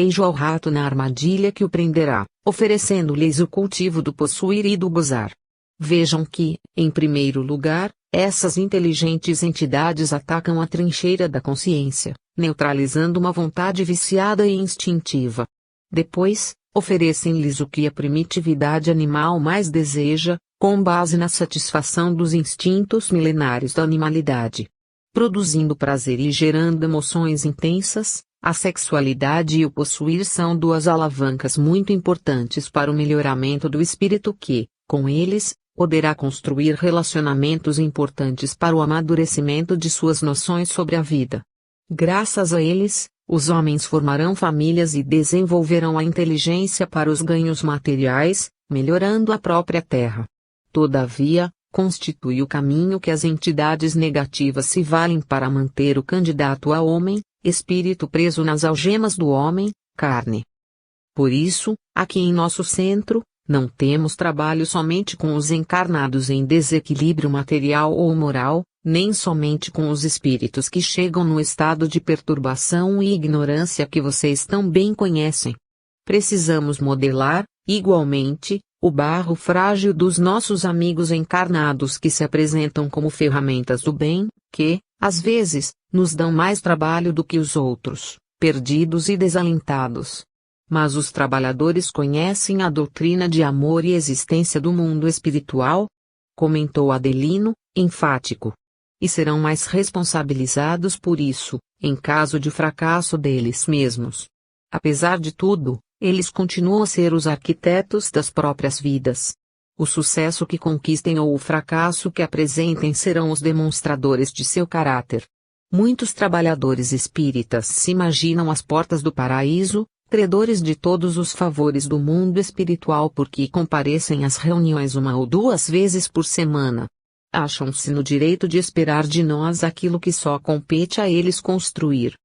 Eis ao rato na armadilha que o prenderá, oferecendo-lhes o cultivo do possuir e do gozar. Vejam que, em primeiro lugar, essas inteligentes entidades atacam a trincheira da consciência, neutralizando uma vontade viciada e instintiva. Depois, oferecem-lhes o que a primitividade animal mais deseja, com base na satisfação dos instintos milenares da animalidade. Produzindo prazer e gerando emoções intensas, a sexualidade e o possuir são duas alavancas muito importantes para o melhoramento do espírito que, com eles, poderá construir relacionamentos importantes para o amadurecimento de suas noções sobre a vida. Graças a eles, os homens formarão famílias e desenvolverão a inteligência para os ganhos materiais, melhorando a própria terra. Todavia, constitui o caminho que as entidades negativas se valem para manter o candidato a homem, espírito preso nas algemas do homem, carne. Por isso, aqui em nosso centro, não temos trabalho somente com os encarnados em desequilíbrio material ou moral, nem somente com os espíritos que chegam no estado de perturbação e ignorância que vocês tão bem conhecem. Precisamos modelar, igualmente, o barro frágil dos nossos amigos encarnados que se apresentam como ferramentas do bem, que, às vezes, nos dão mais trabalho do que os outros, perdidos e desalentados. Mas os trabalhadores conhecem a doutrina de amor e existência do mundo espiritual? Comentou Adelino, enfático. E serão mais responsabilizados por isso, em caso de fracasso deles mesmos. Apesar de tudo, eles continuam a ser os arquitetos das próprias vidas. O sucesso que conquistem ou o fracasso que apresentem serão os demonstradores de seu caráter. Muitos trabalhadores espíritas se imaginam às portas do paraíso, credores de todos os favores do mundo espiritual porque comparecem às reuniões uma ou duas vezes por semana. Acham-se no direito de esperar de nós aquilo que só compete a eles construir.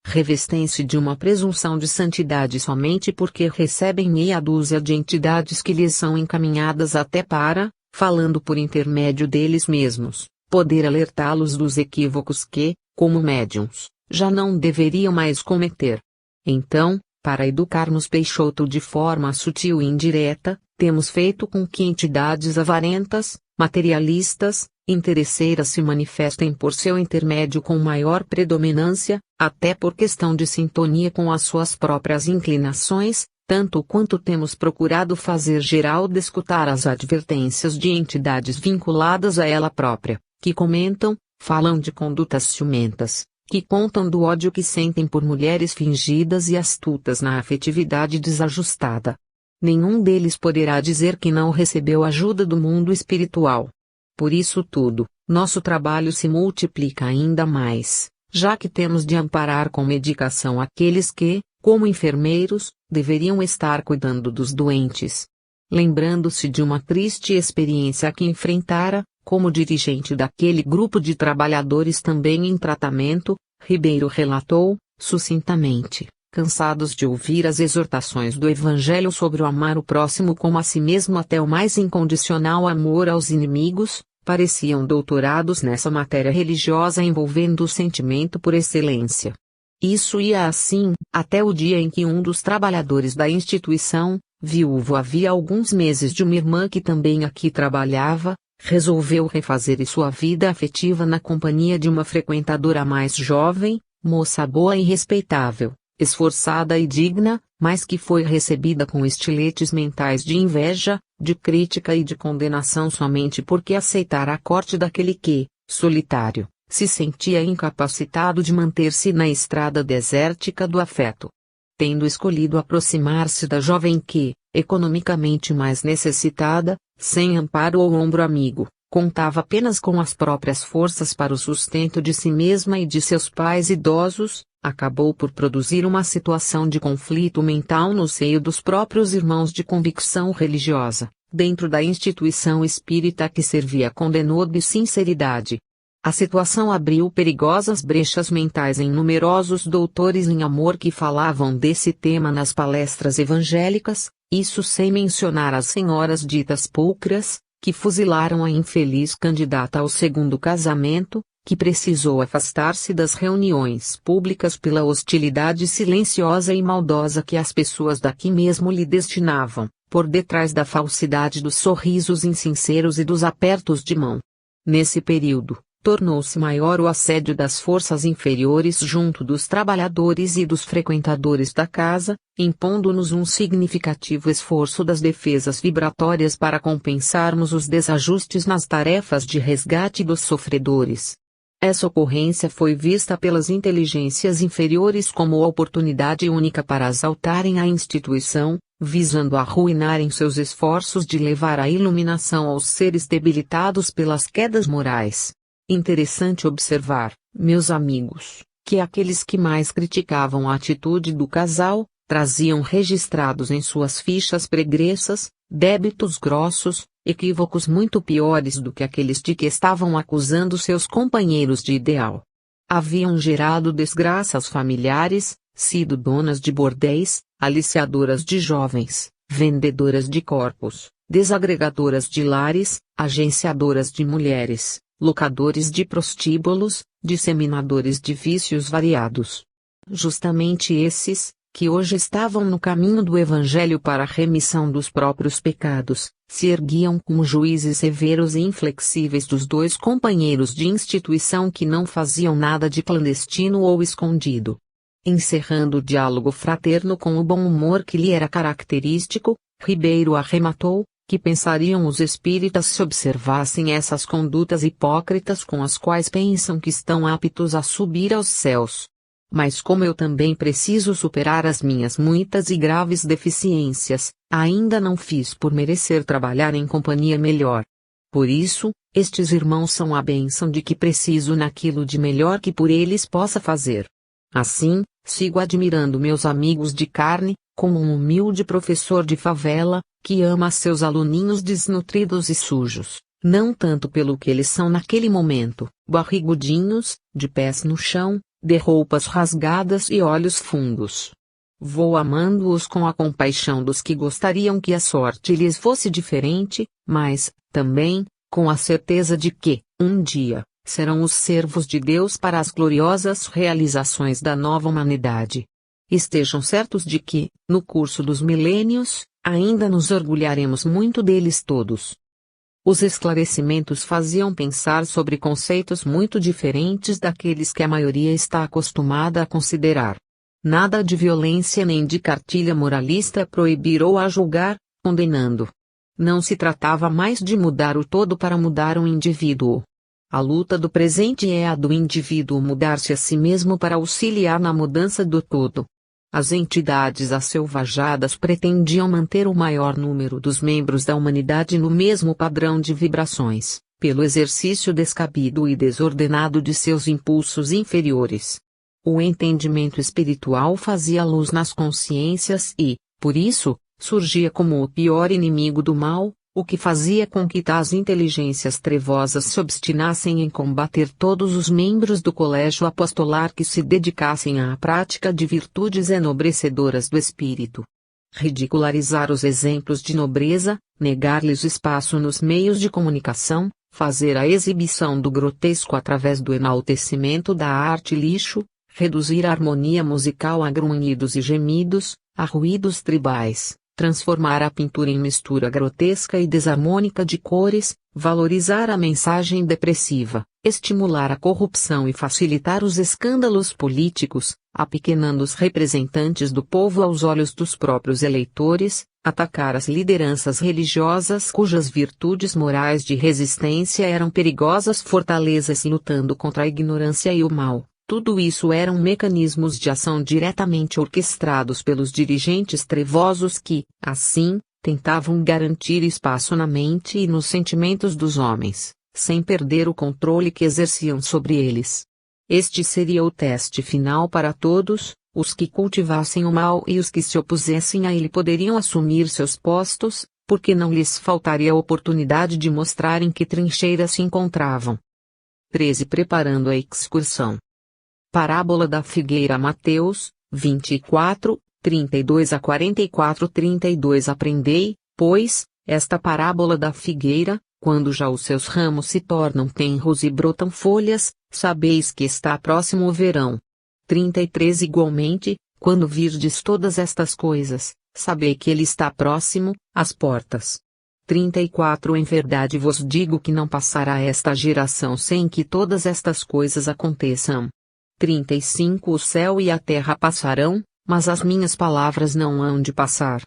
Revestem-se de uma presunção de santidade somente porque recebem meia dúzia de entidades que lhes são encaminhadas até para, falando por intermédio deles mesmos, poder alertá-los dos equívocos que, como médiuns, já não deveriam mais cometer. Então, para educarmos Peixoto de forma sutil e indireta, temos feito com que entidades avarentas, materialistas, interesseiras se manifestem por seu intermédio com maior predominância, até por questão de sintonia com as suas próprias inclinações, tanto quanto temos procurado fazer Geralda escutar as advertências de entidades vinculadas a ela própria, que comentam, falam de condutas ciumentas, que contam do ódio que sentem por mulheres fingidas e astutas na afetividade desajustada. Nenhum deles poderá dizer que não recebeu ajuda do mundo espiritual. Por isso tudo, nosso trabalho se multiplica ainda mais, já que temos de amparar com medicação aqueles que, como enfermeiros, deveriam estar cuidando dos doentes. Lembrando-se de uma triste experiência que enfrentara, como dirigente daquele grupo de trabalhadores também em tratamento, Ribeiro relatou, sucintamente, cansados de ouvir as exortações do Evangelho sobre o amar o próximo como a si mesmo até o mais incondicional amor aos inimigos, pareciam doutorados nessa matéria religiosa envolvendo o sentimento por excelência. Isso ia assim, até o dia em que um dos trabalhadores da instituição, viúvo havia alguns meses de uma irmã que também aqui trabalhava, resolveu refazer sua vida afetiva na companhia de uma frequentadora mais jovem, moça boa e respeitável, esforçada e digna, mas que foi recebida com estiletes mentais de inveja, de crítica e de condenação somente porque aceitara a corte daquele que, solitário, se sentia incapacitado de manter-se na estrada desértica do afeto. Tendo escolhido aproximar-se da jovem que, economicamente mais necessitada, sem amparo ou ombro amigo, contava apenas com as próprias forças para o sustento de si mesma e de seus pais idosos, acabou por produzir uma situação de conflito mental no seio dos próprios irmãos de convicção religiosa, dentro da instituição espírita que servia com denodo e sinceridade. A situação abriu perigosas brechas mentais em numerosos doutores em amor que falavam desse tema nas palestras evangélicas, isso sem mencionar as senhoras ditas pulcras, que fuzilaram a infeliz candidata ao segundo casamento, que precisou afastar-se das reuniões públicas pela hostilidade silenciosa e maldosa que as pessoas daqui mesmo lhe destinavam, por detrás da falsidade dos sorrisos insinceros e dos apertos de mão. Nesse período, tornou-se maior o assédio das forças inferiores junto dos trabalhadores e dos frequentadores da casa, impondo-nos um significativo esforço das defesas vibratórias para compensarmos os desajustes nas tarefas de resgate dos sofredores. Essa ocorrência foi vista pelas inteligências inferiores como oportunidade única para exaltarem a instituição, visando arruinarem seus esforços de levar a iluminação aos seres debilitados pelas quedas morais. Interessante observar, meus amigos, que aqueles que mais criticavam a atitude do casal, traziam registrados em suas fichas pregressas, débitos grossos, equívocos muito piores do que aqueles de que estavam acusando seus companheiros de ideal. Haviam gerado desgraças familiares, sido donas de bordéis, aliciadoras de jovens, vendedoras de corpos, desagregadoras de lares, agenciadoras de mulheres, locadores de prostíbulos, disseminadores de vícios variados. Justamente esses, que hoje estavam no caminho do Evangelho para a remissão dos próprios pecados, se erguiam como juízes severos e inflexíveis dos dois companheiros de instituição que não faziam nada de clandestino ou escondido. Encerrando o diálogo fraterno com o bom humor que lhe era característico, Ribeiro arrematou, que pensariam os espíritas se observassem essas condutas hipócritas com as quais pensam que estão aptos a subir aos céus. Mas como eu também preciso superar as minhas muitas e graves deficiências, ainda não fiz por merecer trabalhar em companhia melhor. Por isso, estes irmãos são a bênção de que preciso naquilo de melhor que por eles possa fazer. Assim, sigo admirando meus amigos de carne, como um humilde professor de favela, que ama seus aluninhos desnutridos e sujos, não tanto pelo que eles são naquele momento, barrigudinhos, de pés no chão, de roupas rasgadas e olhos fundos. Vou amando-os com a compaixão dos que gostariam que a sorte lhes fosse diferente, mas, também, com a certeza de que, um dia, serão os servos de Deus para as gloriosas realizações da nova humanidade. Estejam certos de que, no curso dos milênios, ainda nos orgulharemos muito deles todos. Os esclarecimentos faziam pensar sobre conceitos muito diferentes daqueles que a maioria está acostumada a considerar. Nada de violência nem de cartilha moralista a proibir ou a julgar, condenando. Não se tratava mais de mudar o todo para mudar um indivíduo. A luta do presente é a do indivíduo mudar-se a si mesmo para auxiliar na mudança do todo. As entidades asselvajadas pretendiam manter o maior número dos membros da humanidade no mesmo padrão de vibrações, pelo exercício descabido e desordenado de seus impulsos inferiores. O entendimento espiritual fazia luz nas consciências e, por isso, surgia como o pior inimigo do mal, o que fazia com que tais inteligências trevosas se obstinassem em combater todos os membros do colégio apostolar que se dedicassem à prática de virtudes enobrecedoras do espírito. Ridicularizar os exemplos de nobreza, negar-lhes espaço nos meios de comunicação, fazer a exibição do grotesco através do enaltecimento da arte lixo, reduzir a harmonia musical a grunhidos e gemidos, a ruídos tribais. Transformar a pintura em mistura grotesca e desarmônica de cores, valorizar a mensagem depressiva, estimular a corrupção e facilitar os escândalos políticos, apequenando os representantes do povo aos olhos dos próprios eleitores, atacar as lideranças religiosas cujas virtudes morais de resistência eram perigosas fortalezas lutando contra a ignorância e o mal. Tudo isso eram mecanismos de ação diretamente orquestrados pelos dirigentes trevosos que, assim, tentavam garantir espaço na mente e nos sentimentos dos homens, sem perder o controle que exerciam sobre eles. Este seria o teste final para todos, os que cultivassem o mal e os que se opusessem a ele poderiam assumir seus postos, porque não lhes faltaria a oportunidade de mostrar em que trincheira se encontravam. 13. Preparando a excursão. Parábola da figueira. Mateus, 24, 32 a 44. 32 Aprendei, pois, esta parábola da figueira, Quando já os seus ramos se tornam tenros e brotam folhas, sabeis que está próximo o verão. 33 Igualmente, quando virdes todas estas coisas, sabei que ele está próximo, às portas. 34 Em verdade vos digo que não passará esta geração sem que todas estas coisas aconteçam. 35 O céu e a terra passarão, mas as minhas palavras não hão de passar.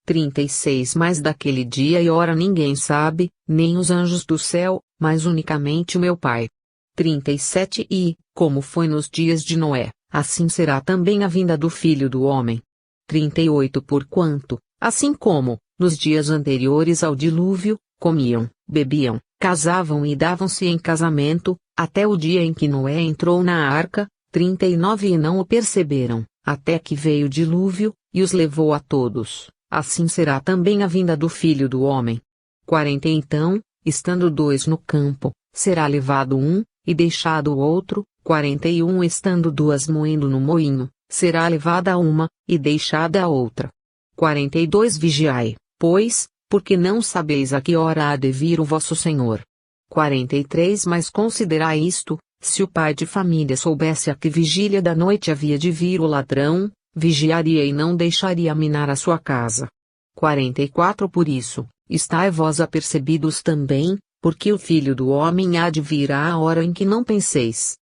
36 Mas daquele dia e hora ninguém sabe, nem os anjos do céu, mas unicamente o meu Pai. 37 E, como foi nos dias de Noé, assim será também a vinda do Filho do Homem. 38 Porquanto, assim como, nos dias anteriores ao dilúvio, comiam, bebiam, casavam e davam-se em casamento, até o dia em que Noé entrou na arca, 39 E não o perceberam, até que veio o dilúvio, e os levou a todos. Assim será também a vinda do Filho do Homem. 40 Então, estando dois no campo, será levado um, e deixado o outro. 41 Estando duas moendo no moinho, será levada uma, e deixada a outra. 42 Vigiai, pois, porque não sabeis a que hora há de vir o vosso Senhor. 43 Mas considerai isto, se o pai de família soubesse a que vigília da noite havia de vir o ladrão, vigiaria e não deixaria minar a sua casa. 44 Por isso, estai vós apercebidos também, porque o Filho do Homem há de vir à hora em que não penseis.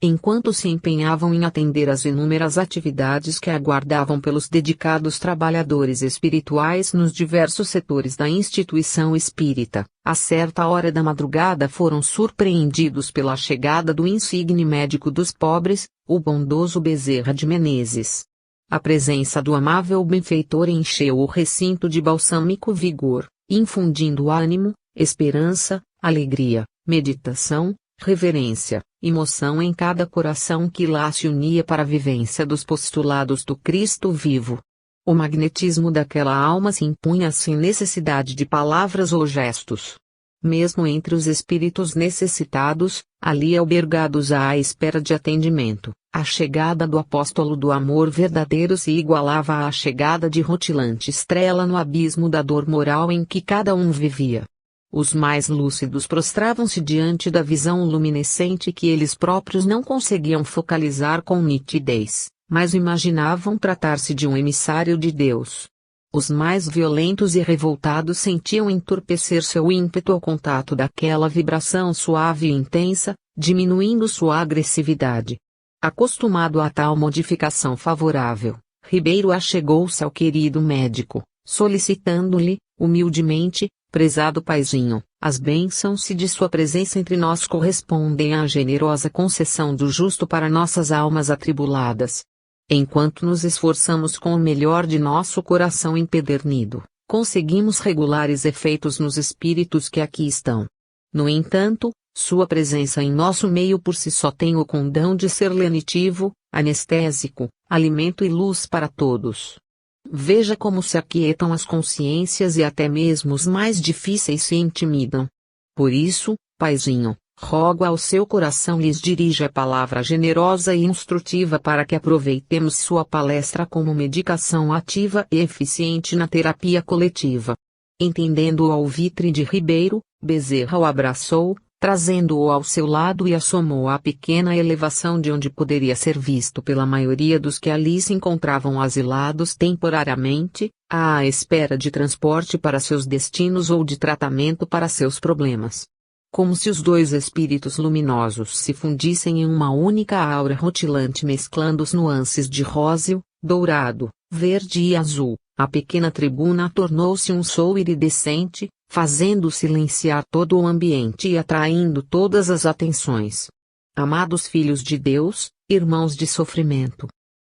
Enquanto se empenhavam em atender às inúmeras atividades que aguardavam pelos dedicados trabalhadores espirituais nos diversos setores da instituição espírita, a certa hora da madrugada foram surpreendidos pela chegada do insigne médico dos pobres, o bondoso Bezerra de Menezes. A presença do amável benfeitor encheu o recinto de balsâmico vigor, infundindo ânimo, esperança, alegria, meditação, reverência, emoção em cada coração que lá se unia para a vivência dos postulados do Cristo vivo. O magnetismo daquela alma se impunha sem necessidade de palavras ou gestos. Mesmo entre os espíritos necessitados, ali albergados à espera de atendimento, a chegada do apóstolo do amor verdadeiro se igualava à chegada de rutilante estrela no abismo da dor moral em que cada um vivia. Os mais lúcidos prostravam-se diante da visão luminescente que eles próprios não conseguiam focalizar com nitidez, mas imaginavam tratar-se de um emissário de Deus. Os mais violentos e revoltados sentiam entorpecer seu ímpeto ao contato daquela vibração suave e intensa, diminuindo sua agressividade. Acostumado a tal modificação favorável, Ribeiro achegou-se ao querido médico, solicitando-lhe, humildemente: prezado paizinho, as bênçãos de sua presença entre nós correspondem à generosa concessão do justo para nossas almas atribuladas. Enquanto nos esforçamos com o melhor de nosso coração empedernido, conseguimos regulares efeitos nos espíritos que aqui estão. No entanto, sua presença em nosso meio por si só tem o condão de ser lenitivo, anestésico, alimento e luz para todos. Veja como se aquietam as consciências e até mesmo os mais difíceis se intimidam. Por isso, paizinho, rogo ao seu coração lhes dirija a palavra generosa e instrutiva para que aproveitemos sua palestra como medicação ativa e eficiente na terapia coletiva. Entendendo o alvitre de Ribeiro, Bezerra o abraçou, trazendo-o ao seu lado e assomou à pequena elevação de onde poderia ser visto pela maioria dos que ali se encontravam asilados temporariamente, à espera de transporte para seus destinos ou de tratamento para seus problemas. Como se os dois espíritos luminosos se fundissem em uma única aura rutilante mesclando os nuances de róseo, dourado, verde e azul, a pequena tribuna tornou-se um sol iridescente, fazendo silenciar todo o ambiente e atraindo todas as atenções. Amados filhos de Deus, irmãos de sofrimento,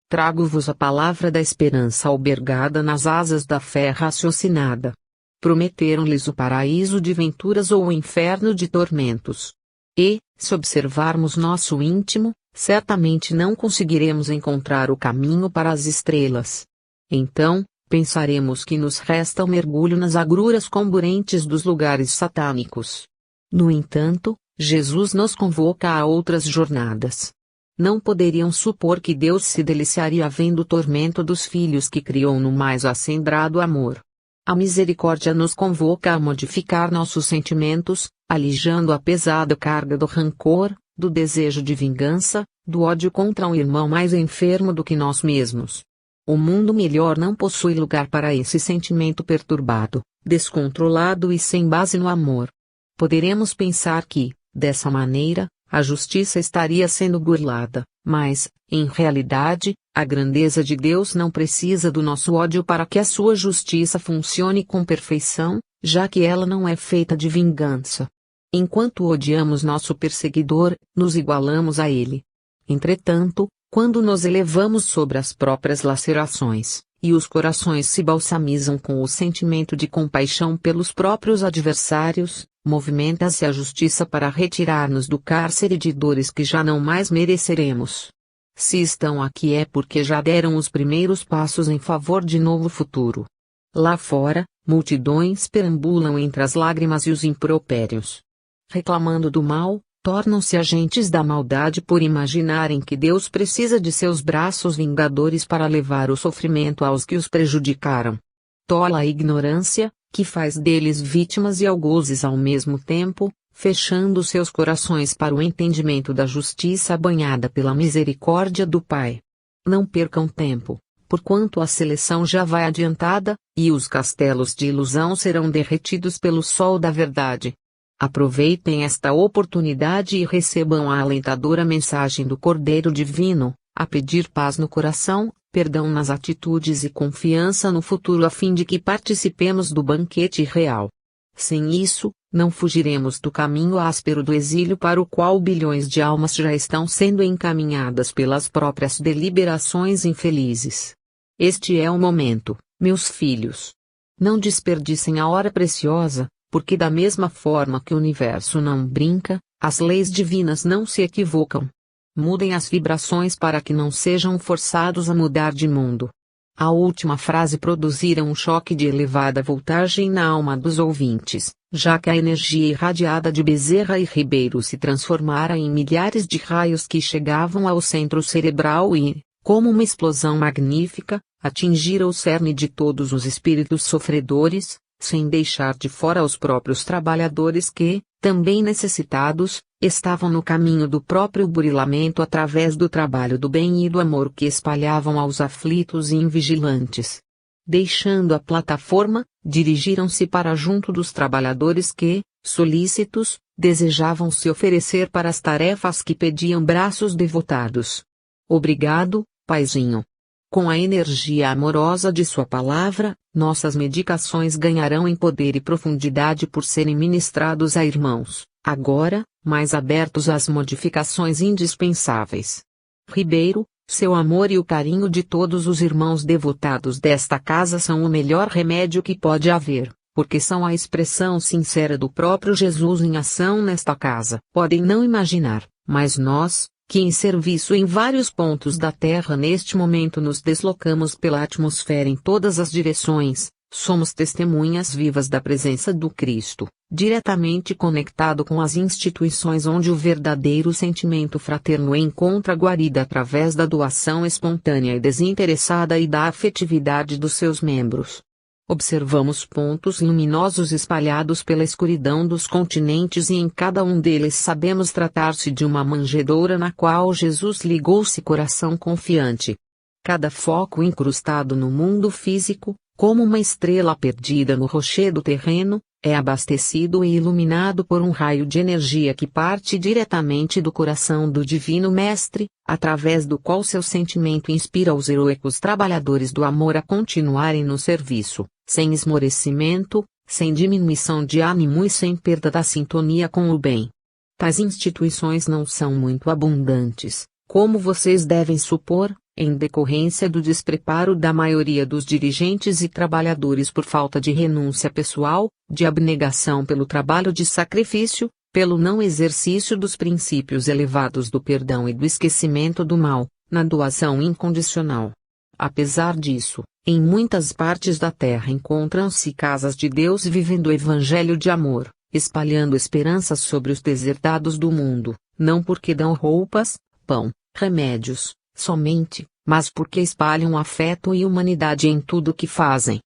trago-vos a palavra da esperança albergada nas asas da fé raciocinada. Prometeram-lhes o paraíso de venturas ou o inferno de tormentos. E, se observarmos nosso íntimo, certamente não conseguiremos encontrar o caminho para as estrelas. Então, pensaremos que nos resta o mergulho nas agruras comburentes dos lugares satânicos. No entanto, Jesus nos convoca a outras jornadas. Não poderiam supor que Deus se deliciaria vendo o tormento dos filhos que criou no mais acendrado amor. A misericórdia nos convoca a modificar nossos sentimentos, alijando a pesada carga do rancor, do desejo de vingança, do ódio contra um irmão mais enfermo do que nós mesmos. O mundo melhor não possui lugar para esse sentimento perturbado, descontrolado e sem base no amor. Poderemos pensar que, dessa maneira, a justiça estaria sendo burlada, mas, em realidade, a grandeza de Deus não precisa do nosso ódio para que a sua justiça funcione com perfeição, já que ela não é feita de vingança. Enquanto odiamos nosso perseguidor, nos igualamos a ele. Entretanto, quando nos elevamos sobre as próprias lacerações, e os corações se balsamizam com o sentimento de compaixão pelos próprios adversários, movimenta-se a justiça para retirar-nos do cárcere de dores que já não mais mereceremos. Se estão aqui é porque já deram os primeiros passos em favor de novo futuro. Lá fora, multidões perambulam entre as lágrimas e os impropérios. Reclamando do mal, tornam-se agentes da maldade por imaginarem que Deus precisa de seus braços vingadores para levar o sofrimento aos que os prejudicaram. Tola a ignorância, que faz deles vítimas e algozes ao mesmo tempo, fechando seus corações para o entendimento da justiça banhada pela misericórdia do Pai. Não percam tempo, porquanto a seleção já vai adiantada, e os castelos de ilusão serão derretidos pelo sol da verdade. Aproveitem esta oportunidade e recebam a alentadora mensagem do Cordeiro Divino, a pedir paz no coração, perdão nas atitudes e confiança no futuro a fim de que participemos do banquete real. Sem isso, não fugiremos do caminho áspero do exílio para o qual bilhões de almas já estão sendo encaminhadas pelas próprias deliberações infelizes. Este é o momento, meus filhos. Não desperdicem a hora preciosa, porque da mesma forma que o universo não brinca, as leis divinas não se equivocam. Mudem as vibrações para que não sejam forçados a mudar de mundo. A última frase produzira um choque de elevada voltagem na alma dos ouvintes, já que a energia irradiada de Bezerra e Ribeiro se transformara em milhares de raios que chegavam ao centro cerebral e, como uma explosão magnífica, atingira o cerne de todos os espíritos sofredores, sem deixar de fora os próprios trabalhadores que, também necessitados, estavam no caminho do próprio burilamento através do trabalho do bem e do amor que espalhavam aos aflitos e invigilantes. Deixando a plataforma, dirigiram-se para junto dos trabalhadores que, solícitos, desejavam se oferecer para as tarefas que pediam braços devotados. Obrigado, Paizinho. Com a energia amorosa de sua palavra, nossas medicações ganharão em poder e profundidade por serem ministrados a irmãos, agora, mais abertos às modificações indispensáveis. Ribeiro, seu amor e o carinho de todos os irmãos devotados desta casa são o melhor remédio que pode haver, porque são a expressão sincera do próprio Jesus em ação nesta casa. Podem não imaginar, mas nós, que em serviço em vários pontos da Terra neste momento nos deslocamos pela atmosfera em todas as direções, somos testemunhas vivas da presença do Cristo, diretamente conectado com as instituições onde o verdadeiro sentimento fraterno encontra guarida através da doação espontânea e desinteressada e da afetividade dos seus membros. Observamos pontos luminosos espalhados pela escuridão dos continentes e em cada um deles sabemos tratar-se de uma manjedoura na qual Jesus ligou-se coração confiante. Cada foco incrustado no mundo físico, como uma estrela perdida no rochedo terreno, é abastecido e iluminado por um raio de energia que parte diretamente do coração do Divino Mestre, através do qual seu sentimento inspira os heróicos trabalhadores do amor a continuarem no serviço, sem esmorecimento, sem diminuição de ânimo e sem perda da sintonia com o bem. Tais instituições não são muito abundantes, como vocês devem supor, em decorrência do despreparo da maioria dos dirigentes e trabalhadores por falta de renúncia pessoal, de abnegação pelo trabalho de sacrifício, pelo não exercício dos princípios elevados do perdão e do esquecimento do mal, na doação incondicional. Apesar disso, em muitas partes da terra encontram-se casas de Deus vivendo o evangelho de amor, espalhando esperanças sobre os deserdados do mundo, não porque dão roupas, pão, remédios, somente, mas porque espalham afeto e humanidade em tudo o que fazem.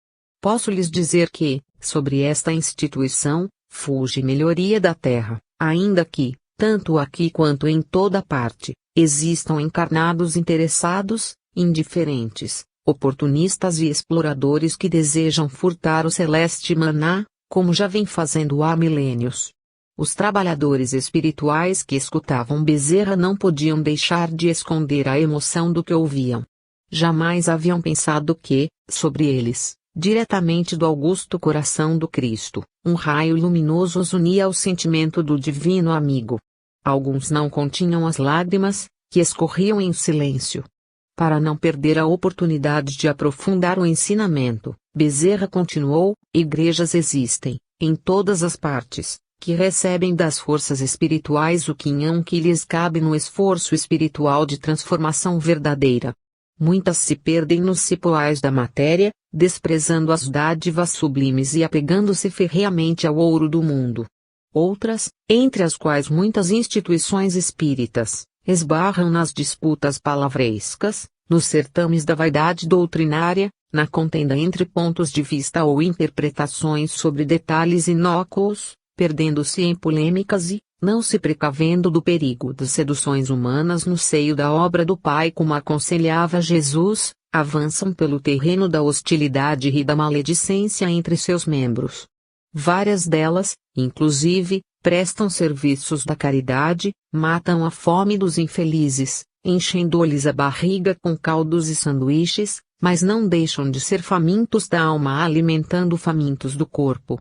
Posso lhes dizer que, sobre esta instituição, fulge melhoria da terra, ainda que, tanto aqui quanto em toda parte, existam encarnados interessados, indiferentes, oportunistas e exploradores que desejam furtar o celeste maná, como já vem fazendo há milênios. Os trabalhadores espirituais que escutavam Bezerra não podiam deixar de esconder a emoção do que ouviam. Jamais haviam pensado que, sobre eles, diretamente do augusto coração do Cristo, um raio luminoso os unia ao sentimento do divino amigo. Alguns não continham as lágrimas, que escorriam em silêncio. Para não perder a oportunidade de aprofundar o ensinamento, Bezerra continuou: igrejas existem, em todas as partes, que recebem das forças espirituais o quinhão que lhes cabe no esforço espiritual de transformação verdadeira. Muitas se perdem nos cipoais da matéria, desprezando as dádivas sublimes e apegando-se ferreamente ao ouro do mundo. Outras, entre as quais muitas instituições espíritas, esbarram nas disputas palavrescas, nos certames da vaidade doutrinária, na contenda entre pontos de vista ou interpretações sobre detalhes inócuos, perdendo-se em polêmicas e, não se precavendo do perigo das seduções humanas no seio da obra do Pai como aconselhava Jesus, avançam pelo terreno da hostilidade e da maledicência entre seus membros. Várias delas, inclusive, prestam serviços da caridade, matam a fome dos infelizes, enchendo-lhes a barriga com caldos e sanduíches, mas não deixam de ser famintos da alma alimentando famintos do corpo.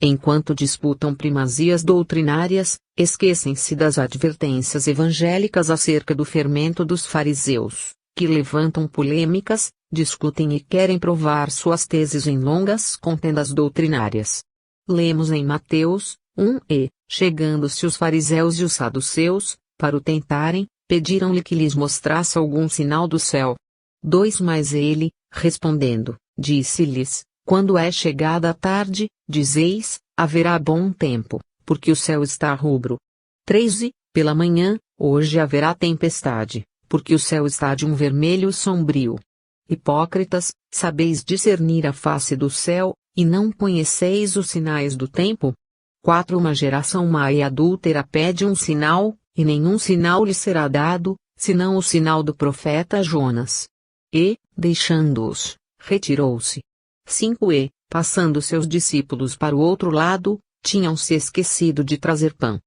Enquanto disputam primazias doutrinárias, esquecem-se das advertências evangélicas acerca do fermento dos fariseus, que levantam polêmicas, discutem e querem provar suas teses em longas contendas doutrinárias. Lemos em Mateus 1 e, chegando-se os fariseus e os saduceus, para o tentarem, pediram-lhe que lhes mostrasse algum sinal do céu. 2 Mas ele, respondendo, disse-lhes: quando é chegada a tarde, dizeis, haverá bom tempo, porque o céu está rubro. 3 E, pela manhã, hoje haverá tempestade, porque o céu está de um vermelho sombrio. Hipócritas, sabeis discernir a face do céu, e não conheceis os sinais do tempo? 4 Uma geração má e adúltera pede um sinal, e nenhum sinal lhe será dado, senão o sinal do profeta Jonas. E, deixando-os, retirou-se. 5 E, passando seus discípulos para o outro lado, tinham se esquecido de trazer pão.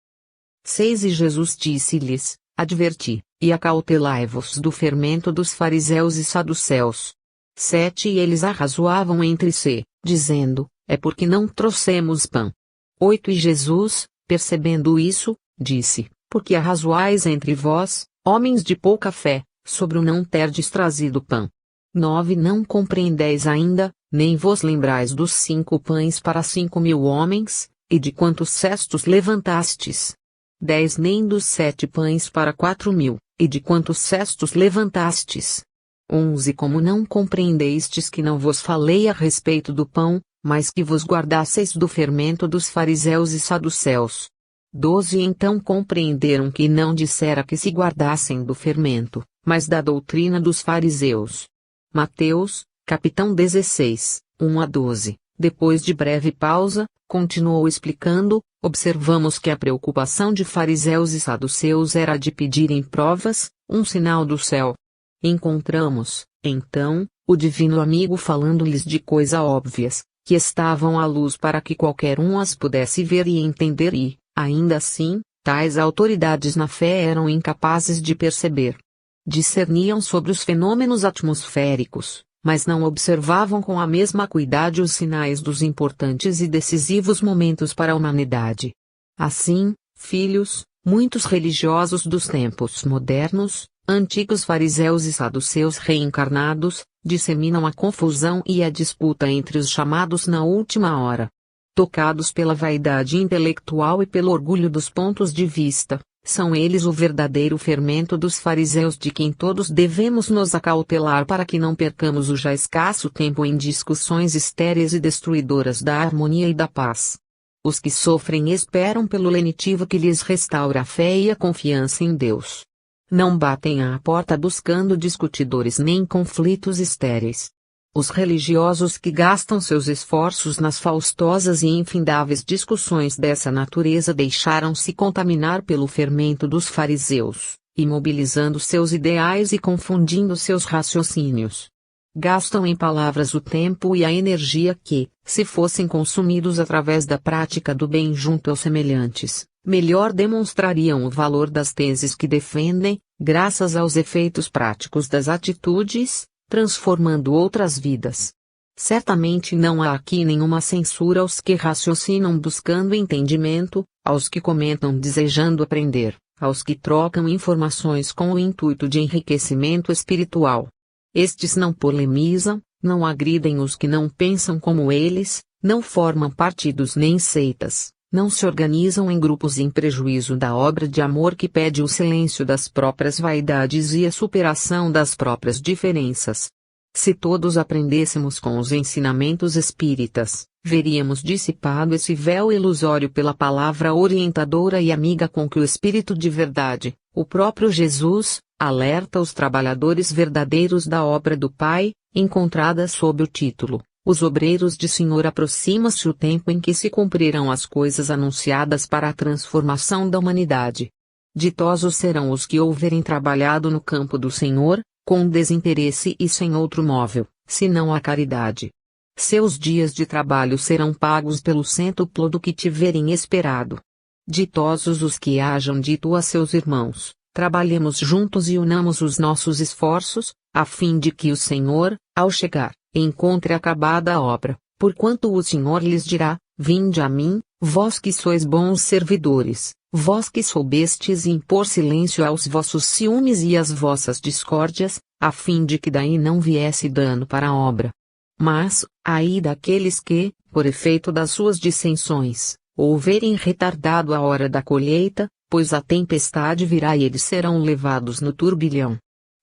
6 E Jesus disse-lhes: adverti, e acautelai-vos do fermento dos fariseus e saduceus. 7 E eles arrazoavam entre si, dizendo: é porque não trouxemos pão. 8 E Jesus, percebendo isso, disse: porque arrazoais entre vós, homens de pouca fé, sobre o não terdes trazido pão. 9 Não compreendeis ainda, nem vos lembrais dos 5 pães para 5.000 homens, e de quantos cestos levantastes. 10 Nem dos 7 pães para 4.000, e de quantos cestos levantastes. 11 Como não compreendestes que não vos falei a respeito do pão, mas que vos guardasseis do fermento dos fariseus e saduceus. 12 Então compreenderam que não dissera que se guardassem do fermento, mas da doutrina dos fariseus. Mateus, capítulo 16, 1-12. Depois de breve pausa, continuou explicando: observamos que a preocupação de fariseus e saduceus era de pedirem provas, um sinal do céu. Encontramos, então, o divino amigo falando-lhes de coisas óbvias, que estavam à luz para que qualquer um as pudesse ver e entender e, ainda assim, tais autoridades na fé eram incapazes de perceber. Discerniam sobre os fenômenos atmosféricos, mas não observavam com a mesma cuidade os sinais dos importantes e decisivos momentos para a humanidade. Assim, filhos, muitos religiosos dos tempos modernos, antigos fariseus e saduceus reencarnados, disseminam a confusão e a disputa entre os chamados na última hora. Tocados pela vaidade intelectual e pelo orgulho dos pontos de vista, são eles o verdadeiro fermento dos fariseus de quem todos devemos nos acautelar para que não percamos o já escasso tempo em discussões estéreis e destruidoras da harmonia e da paz. Os que sofrem esperam pelo lenitivo que lhes restaura a fé e a confiança em Deus. Não batem à porta buscando discutidores nem conflitos estéreis. Os religiosos que gastam seus esforços nas faustosas e infindáveis discussões dessa natureza deixaram-se contaminar pelo fermento dos fariseus, imobilizando seus ideais e confundindo seus raciocínios. Gastam em palavras o tempo e a energia que, se fossem consumidos através da prática do bem junto aos semelhantes, melhor demonstrariam o valor das teses que defendem, graças aos efeitos práticos das atitudes, transformando outras vidas. Certamente não há aqui nenhuma censura aos que raciocinam buscando entendimento, aos que comentam desejando aprender, aos que trocam informações com o intuito de enriquecimento espiritual. Estes não polemizam, não agridem os que não pensam como eles, não formam partidos nem seitas, não se organizam em grupos em prejuízo da obra de amor que pede o silêncio das próprias vaidades e a superação das próprias diferenças. Se todos aprendêssemos com os ensinamentos espíritas, veríamos dissipado esse véu ilusório pela palavra orientadora e amiga com que o Espírito de verdade, o próprio Jesus, alerta os trabalhadores verdadeiros da obra do Pai, encontrada sob o título: Os obreiros de Senhor. Aproxima-se o tempo em que se cumprirão as coisas anunciadas para a transformação da humanidade. Ditosos serão os que houverem trabalhado no campo do Senhor, com desinteresse e sem outro móvel, senão a caridade. Seus dias de trabalho serão pagos pelo cêntuplo do que tiverem esperado. Ditosos os que hajam dito a seus irmãos: trabalhemos juntos e unamos os nossos esforços, a fim de que o Senhor, ao chegar, encontre acabada a obra, porquanto o Senhor lhes dirá: vinde a mim, vós que sois bons servidores, vós que soubestes impor silêncio aos vossos ciúmes e às vossas discórdias, a fim de que daí não viesse dano para a obra. Mas, ai daqueles que, por efeito das suas dissensões, houverem retardado a hora da colheita, pois a tempestade virá e eles serão levados no turbilhão.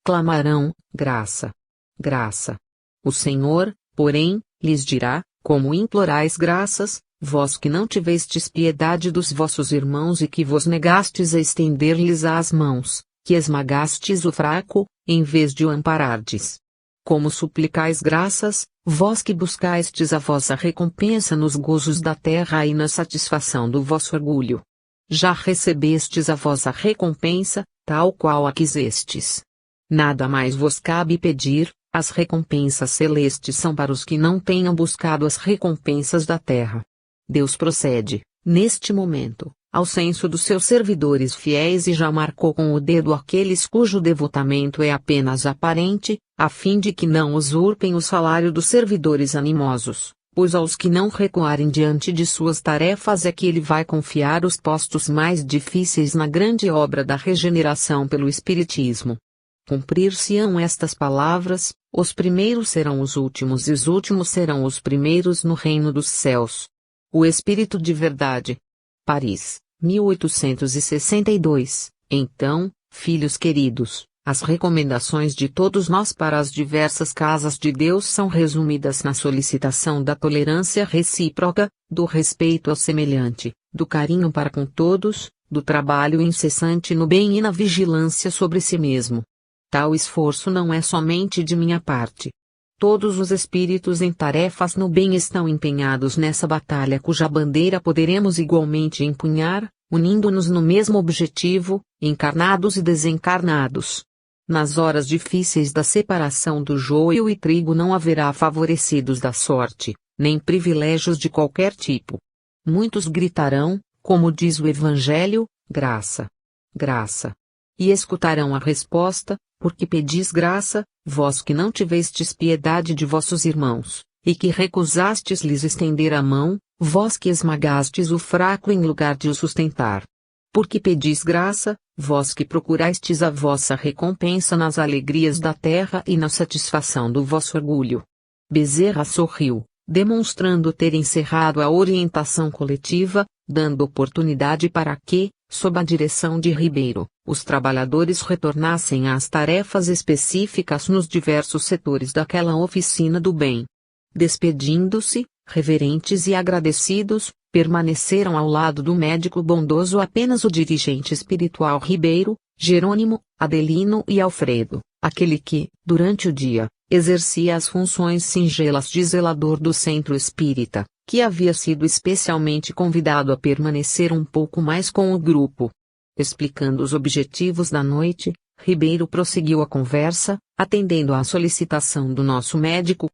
Clamarão: graça! Graça! O Senhor, porém, lhes dirá: como implorais graças, vós que não tivestes piedade dos vossos irmãos e que vos negastes a estender-lhes as mãos, que esmagastes o fraco, em vez de o amparardes. Como suplicais graças, vós que buscaistes a vossa recompensa nos gozos da terra e na satisfação do vosso orgulho. Já recebestes a vossa recompensa, tal qual a quisestes. Nada mais vos cabe pedir, as recompensas celestes são para os que não tenham buscado as recompensas da terra. Deus procede, neste momento, ao censo dos seus servidores fiéis e já marcou com o dedo aqueles cujo devotamento é apenas aparente, a fim de que não usurpem o salário dos servidores animosos, pois aos que não recuarem diante de suas tarefas é que ele vai confiar os postos mais difíceis na grande obra da regeneração pelo Espiritismo. Cumprir-se-ão estas palavras: os primeiros serão os últimos e os últimos serão os primeiros no reino dos céus. O Espírito de Verdade. Paris, 1862. Então, filhos queridos, as recomendações de todos nós para as diversas casas de Deus são resumidas na solicitação da tolerância recíproca, do respeito ao semelhante, do carinho para com todos, do trabalho incessante no bem e na vigilância sobre si mesmo. Tal esforço não é somente de minha parte. Todos os espíritos em tarefas no bem estão empenhados nessa batalha cuja bandeira poderemos igualmente empunhar, unindo-nos no mesmo objetivo, encarnados e desencarnados. Nas horas difíceis da separação do joio e trigo não haverá favorecidos da sorte, nem privilégios de qualquer tipo. Muitos gritarão, como diz o Evangelho: graça! Graça! E escutarão a resposta: porque pedis graça, vós que não tivestes piedade de vossos irmãos, e que recusastes lhes estender a mão, vós que esmagastes o fraco em lugar de o sustentar. Porque pedis graça, vós que procurastes a vossa recompensa nas alegrias da terra e na satisfação do vosso orgulho. Bezerra sorriu, demonstrando ter encerrado a orientação coletiva, dando oportunidade para que, sob a direção de Ribeiro, os trabalhadores retornassem às tarefas específicas nos diversos setores daquela oficina do bem. Despedindo-se, reverentes e agradecidos, permaneceram ao lado do médico bondoso apenas o dirigente espiritual Ribeiro, Jerônimo, Adelino e Alfredo, aquele que, durante o dia, exercia as funções singelas de zelador do centro espírita, que havia sido especialmente convidado a permanecer um pouco mais com o grupo. Explicando os objetivos da noite, Ribeiro prosseguiu a conversa, atendendo à solicitação do nosso médico,